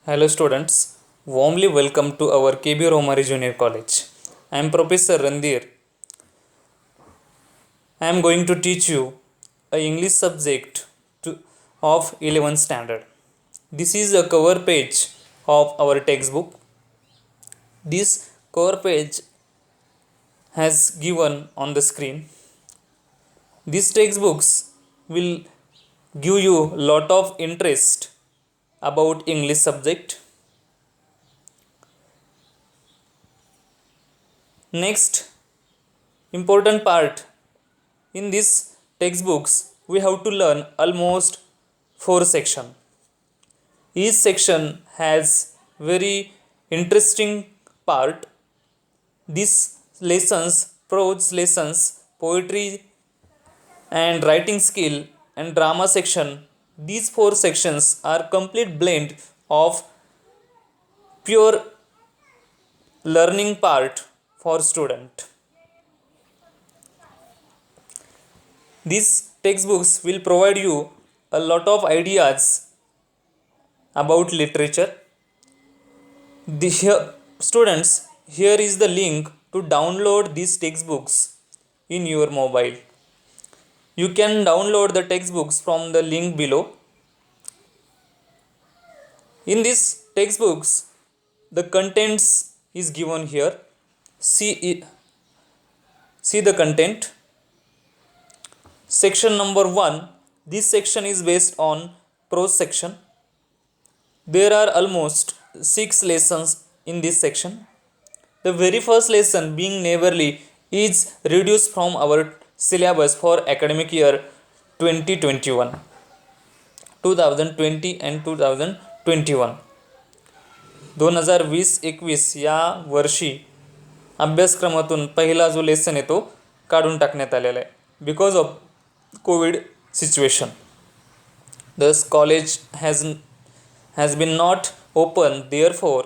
Hello students, warmly welcome to our KB Romari Junior College. I am Professor Randir. I am going to teach you a English subject of 11th standard. This is a cover page of our textbook. This cover page has given on the screen. These textbooks will give you lot of interest about English subject. Next important part, in these textbooks we have to learn almost 4 sections. Each section has very interesting part. These lessons, prose lessons, poetry and writing skill and drama section, these 4 sections are complete blend of pure learning part for student. These textbooks will provide you a lot of ideas about literature. Students, here is the link to download these textbooks in your mobile. You can download the textbooks from the link below. In these textbooks, the contents is given here. See the content. Section number 1. This section is based on prose section. There are almost 6 lessons in this section. The very first lesson, being neighborly, is reduced from our syllabus for academic year 2021, 2020 and 2021. 2020-21 या वर्षी अभ्यासक्रमातून पहिला जो lesson आहे तो काढून टाकण्यात आलेला आहे because of Covid situation. Thus college has been not open, therefore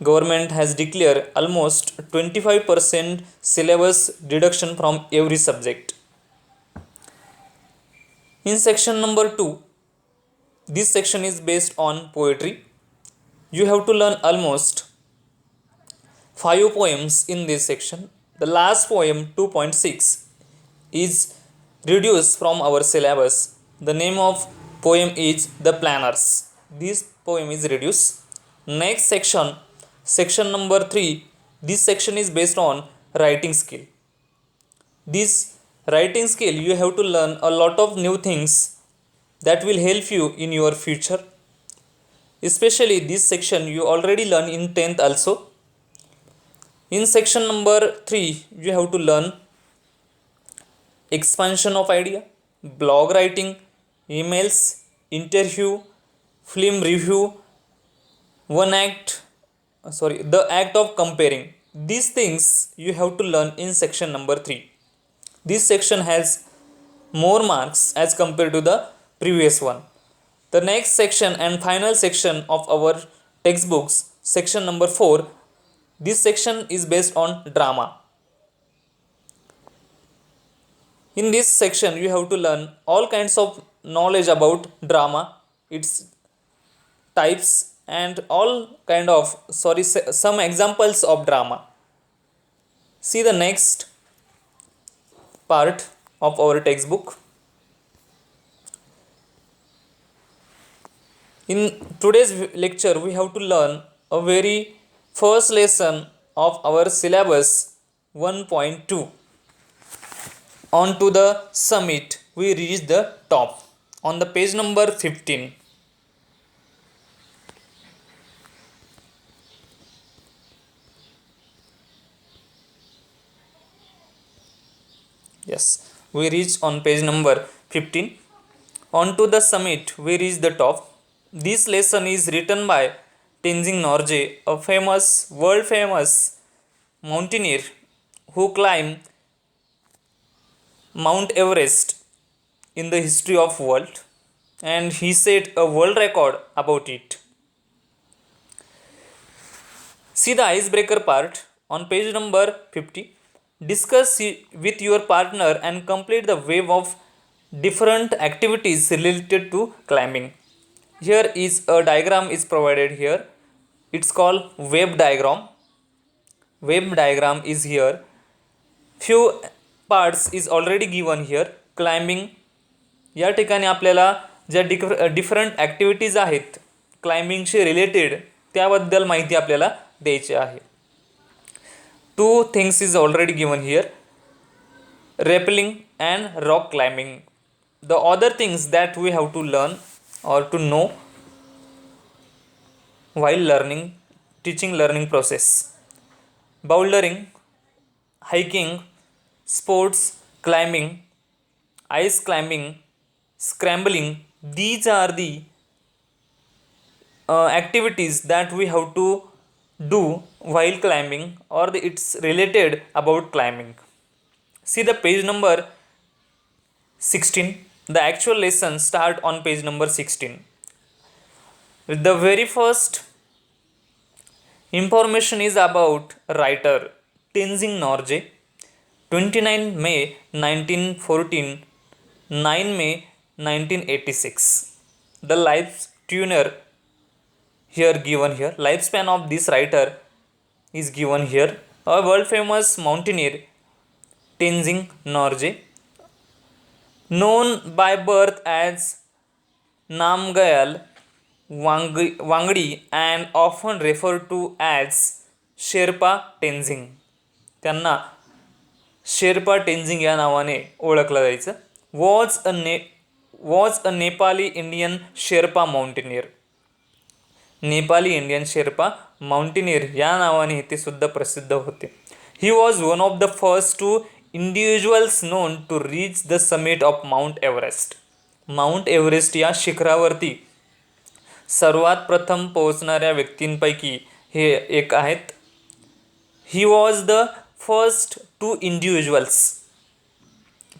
government has declared almost 25% syllabus reduction from every subject. In section number 2, this section is based on poetry. You have to learn almost 5 poems in this section. The last poem 2.6 is reduced from our syllabus. The name of poem is The Planners. This poem is reduced. Next section number 3, this section is based on writing skill. This writing skill, you have to learn a lot of new things that will help you in your future. Especially this section you already learn in 10th also. In section number 3, you have to learn expansion of idea, blog writing, emails, interview, film review, the act of comparing. These things you have to learn in section number 3. This section has more marks as compared to the previous one. The next section and final section of our textbooks, section number 4, this section is based on drama. In this section you have to learn all kinds of knowledge about drama, its types and some examples of drama. See the next part of our textbook. In today's lecture we have to learn a very first lesson of our syllabus 1.2. On to the summit, we reach the top on the page number 15. Yes, we reach on page number 15. On to the summit, we reach the top. This lesson is written by Tenzing Norgay, a world famous mountaineer who climbed Mount Everest in the history of world, and he set a world record about it. See the icebreaker part on page number 50. Discuss with your partner and complete the wave of different activities related to climbing. Here is a diagram is provided here. It's called wave diagram. Wave diagram is here. Few parts is already given here. Climbing, या ठिकाणी आपल्याला ज्या different activities आहेत क्लाइम्बिंगशी related त्याबद्दल माहिती आपल्याला द्यायची आहे. 2 things is already given here, rappelling and rock climbing. The other things that we have to learn or to know while learning process: bouldering, hiking, sports, climbing, ice climbing, scrambling. These are the activities that we have to do while climbing, or it's related about climbing. See the page number 16. The actual lesson start on page number 16. The very first information is about writer Tenzing Norgay, 29 May 1914, 9 May 1986. The life tuner here given here. Lifespan of this writer is given here. A world famous mountaineer Tenzing Norgay, known by birth as Namgyal Wangdi and often referred to as Sherpa Tenzing. त्यांना शेर्पा टेन्झिंग या नावाने ओळखलं जायचं. Was a Nepali Indian Sherpa mountaineer. Nepali Indian Sherpa mountaineer या नावाने ते सुद्धा प्रसिद्ध होते. He was one of the first 2 individuals known to reach the summit of mount Everest. Mount Everest या शिखरावरती सर्वात प्रथम पोहोचणाऱ्या व्यक्तींपैकी हे एक आहेत. He was the first 2 individuals.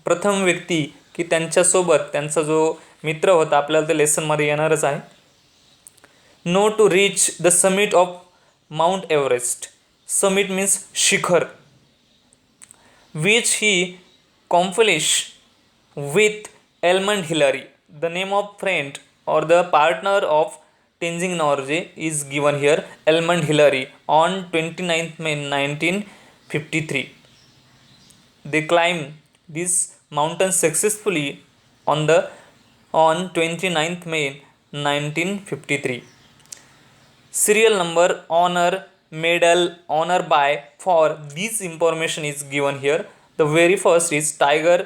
प्रथम व्यक्ती की त्यांच्यासोबत त्यांचा जो मित्र होता, आपल्याला ते लेसनमध्ये येणारच आहे. No to reach the summit of mount Everest. Summit means शिखर. Which he accomplish with Edmund Hillary. The name of friend or the partner of Tenzing Norgay is given here, Edmund Hillary, on 29th May 1953. They climbed this mountain successfully on 29th May 1953. Serial number, honor, medal, honor by, for this information is given here. The very first is Tiger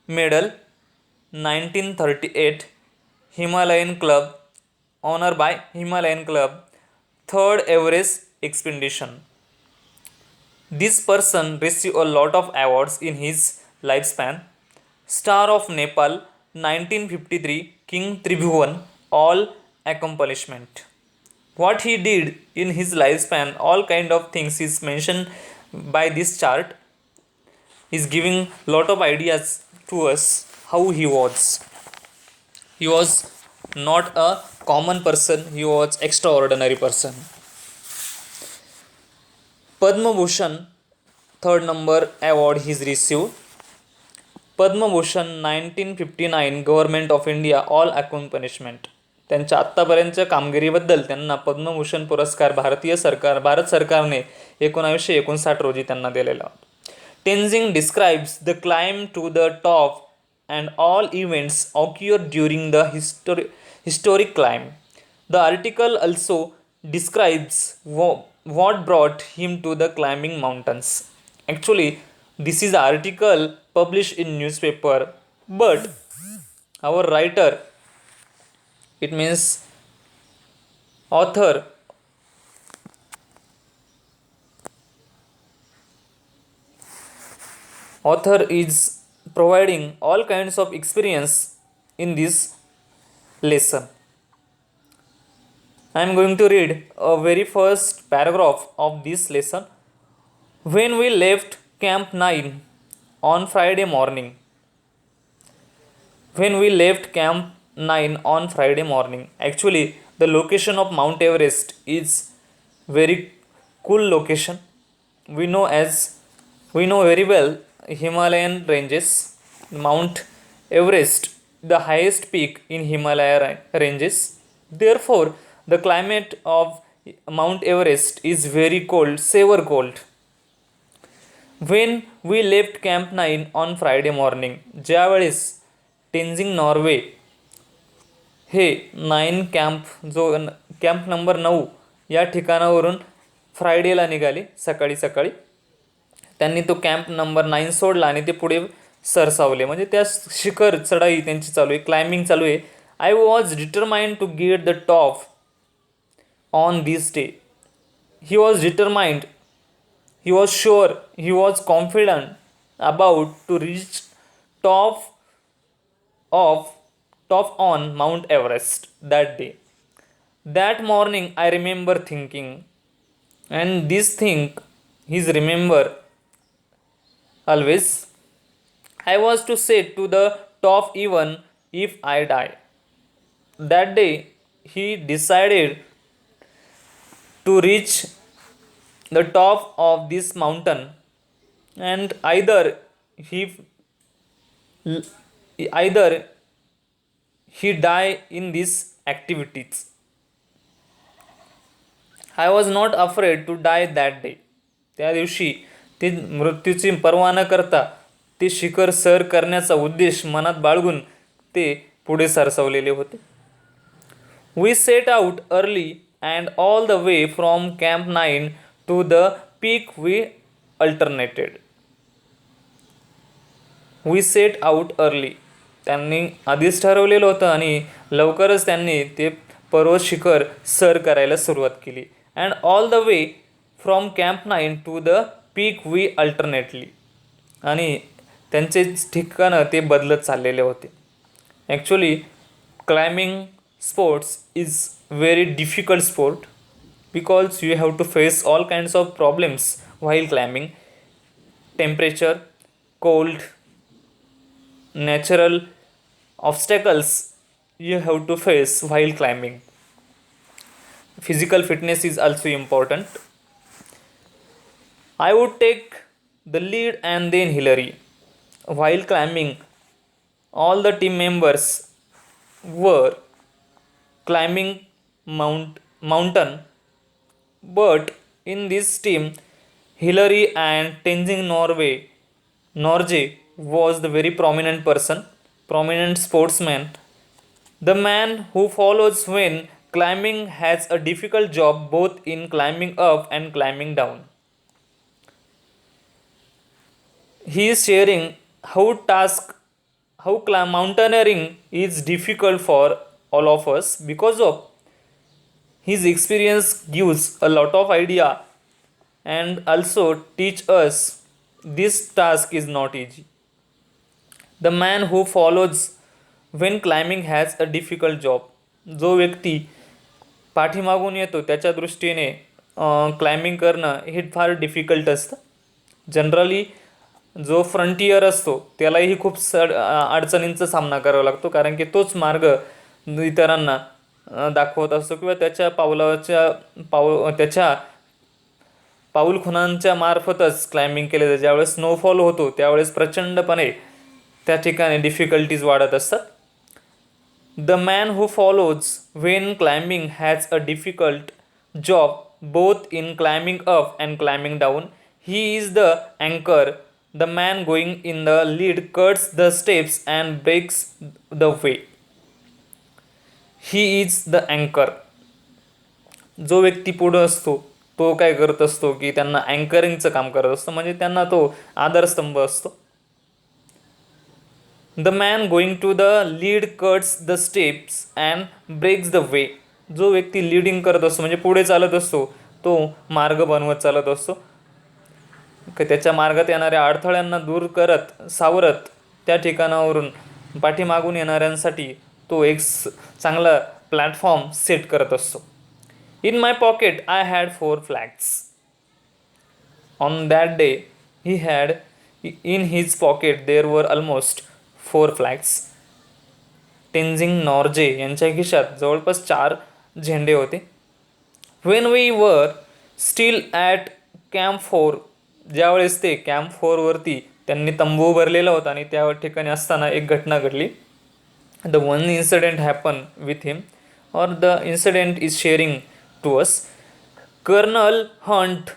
Medal 1938, Himalayan Club, honor by Himalayan Club, 3rd Everest expedition. This person received a lot of awards in his lifespan. Star of Nepal 1953, King Tribhuvan, all accomplishment. What he did in his lifespan, all kind of things is mentioned by this chart, is giving lot of ideas to us how he was. He was not a common person, he was extraordinary person. Padma Bhushan, 3rd number award he received. Padma Bhushan 1959, Government of India, all accomplishment. त्यांच्या आत्तापर्यंतच्या कामगिरीबद्दल त्यांना पद्मभूषण पुरस्कार भारत सरकारने 1959 रोजी त्यांना दिलेला. Tenzing describes the climb to the top and all events occurred during the historic climb. The article also describes what brought him to the climbing mountains. Actually, this is an article published in newspaper, but our writer, it means author, is providing all kinds of experience in this lesson. I am going to read a very first paragraph of this lesson. When we left Camp 9 on Friday morning. When we left Camp 9 on Friday morning. Actually, the location of Mount Everest is very cool location. We know very well Himalayan ranges. Mount Everest the highest peak in Himalaya ranges. Therefore, the climate of Mount Everest is very cold, severe cold. When we left Camp 9 on Friday morning, ज्यावेळेस Tenzing Norway हे 9 camp number 9 या ठिकाणावरून फ्रायडेला निघाले सकाळी सकाळी. त्यांनी तो camp number 9 सोडला आणि ते पुढे सरसावले, म्हणजे त्या शिखर चढाई त्यांची चालू आहे, क्लाइम्बिंग चालू आहे. I was determined to get the top on this day. He was determined, he was sure, he was confident about to reach top of top on Mount Everest that day. That morning I remember thinking, and this thing he's remember always, I was to set to the top even if I die. That day he decided to reach the top of this mountain, and he either he die in these activities. I was not afraid to die that day. त्या दिवशी ते मृत्यूची पर्वा न करता ते शिखर sir करण्याचा उद्देश मनात बाळगून ते पुढे सरसावलेले होते. We set out early and all the way from Camp 9 to the peak we alternated. We set out early. त्यांनी आधीच ठरवलेलं होतं आणि लवकरच त्यांनी ते पर्वत शिखर सर करायला सुरुवात केली. And all the way from camp 9 to the peak we alternately. आणि त्यांचे ठिकाणं ते बदलत चाललेले होते. Actually climbing sports is very difficult sport because you have to face all kinds of problems while climbing. Temperature, cold, natural obstacles you have to face while climbing. Physical fitness is also important. I would take the lead and then Hillary. While climbing, all the team members were climbing mountain. But in this team, Hillary and Tenzing Norgay was the very prominent sportsman, the man who follows when climbing has a difficult job both in climbing up and climbing down. He is sharing how mountaineering is difficult for all of us. Because of his experience gives a lot of idea and also teach us this task is not easy. The man who follows when climbing has a difficult job. जो व्यक्ती पाठीमागून येतो त्याच्या दृष्टीने climbing करणं हे फार difficult असतं. Generally जो frontier असतो त्यालाही खूप अडचणींचा सामना करावा लागतो, कारण की तोच मार्ग इतरांना दाखवत असतो किंवा त्याच्या त्याच्या पाऊलखुणांच्या मार्फतच क्लाइम्बिंग केले जाते. ज्यावेळेस स्नोफॉल होतो त्यावेळेस प्रचंडपणे त्या ठिकाणी डिफिकल्टीज वाढत असतात. The man who follows when climbing has a difficult job both in climbing up and climbing down. He is the अँकर. The man going in the lead cuts the steps and breaks the way. He is the अँकर. जो व्यक्ती पुढं असतो तो काय करत असतो की त्यांना अँकरिंगचं काम करत असतो, म्हणजे त्यांना तो आधारस्तंभ असतो. The man going to the lead cuts the steps and breaks the way. जो व्यक्ती लीडिंग करत असतो म्हणजे पुढे चालत असतो तो मार्ग बनवत चालत असतो. त्याच्या मार्गात येणाऱ्या अडथळ्यांना दूर सावरत त्या ठिकाणावरून पाठीमागून येणाऱ्यांसाठी तो एक चांगला प्लॅटफॉर्म सेट करत असतो. In my pocket I had 4 flags. On that day he had in his pocket there were almost 4 flags. Tenzing Norgay यांच्या खिशात जवळपास 4 झेंडे होते. When we were still at camp 4. ज्यावेळेस ते कॅम्प 4 वरती त्यांनी तंबू उभारलेला होता आणि त्या ठिकाणी असताना एक घटना घडली. the one incident happened with him, or the incident is sharing to us. Colonel Hunt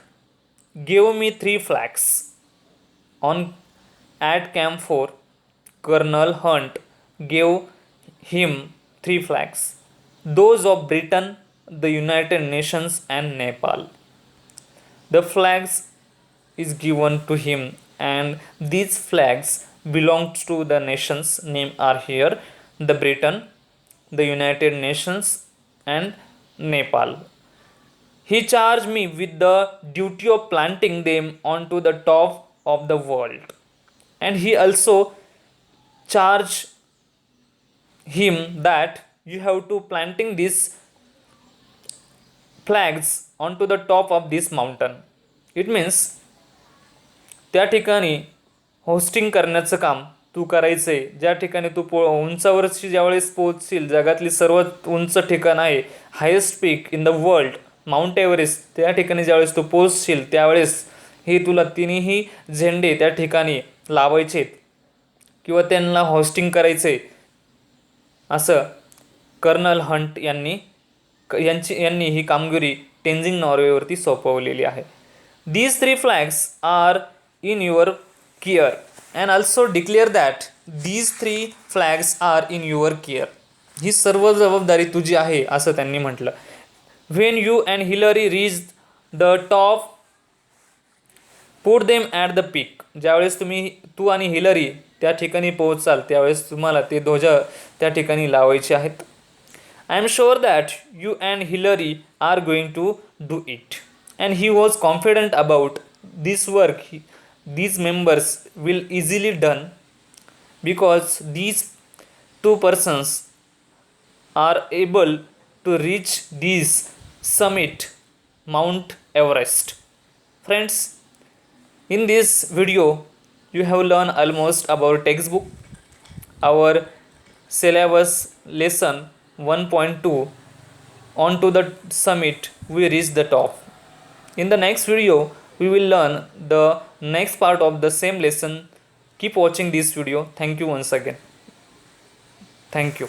gave me 3 flags on at Camp 4. Colonel Hunt gave him 3 flags, those of Britain, the United Nations, and Nepal. The flags is given to him, and these flags belong to the nations name are here: the Britain, the United Nations, and Nepal. He charged me with the duty of planting them onto the top of the world. And he also charged him that you have to planting these flags onto the top of this mountain. It means त्या ठिकाणी hosting करण्याचं काम तू करायचंय. ज्या ठिकाणी तू उंचावरची ज्यावेळेस पोहोचशील, जगातली सर्वात उंच ठिकाण आहे, highest peak in the world, mount Everest, त्या ठिकाणी ज्यावेळेस तू पोहोचशील त्यावेळेस हे तुला तिन्ही झेंडे त्या ठिकाणी लावायचे किंवा त्यांना होस्टिंग करायचे, असं कर्नल हंट यांनी ही कामगिरी टेन्झिंग नॉर्वेवरती सोपवलेली आहे. These 3 flags are in your care and also declare that these 3 flags are in your care. ही सर्व जबाबदारी तुझी आहे असं त्यांनी म्हटलं. When you and Hillary reach the top, put them at the peak. ज्यावेळेस तू आणि हिलरी त्या ठिकाणी पोहोचाल त्यावेळेस तुम्हाला ते ध्वज त्या ठिकाणी लावायचे आहेत. I am sure that you and Hillary are going to do it. And he was confident about this work. These members will easily done because these 2 persons are able to reach this summit, Mount Everest. Friends, in this video you have learned almost about textbook, our syllabus lesson 1.2. On to the summit we reach the top. In the next video we will learn the next part of the same lesson. Keep watching this video. Thank you once again. Thank you.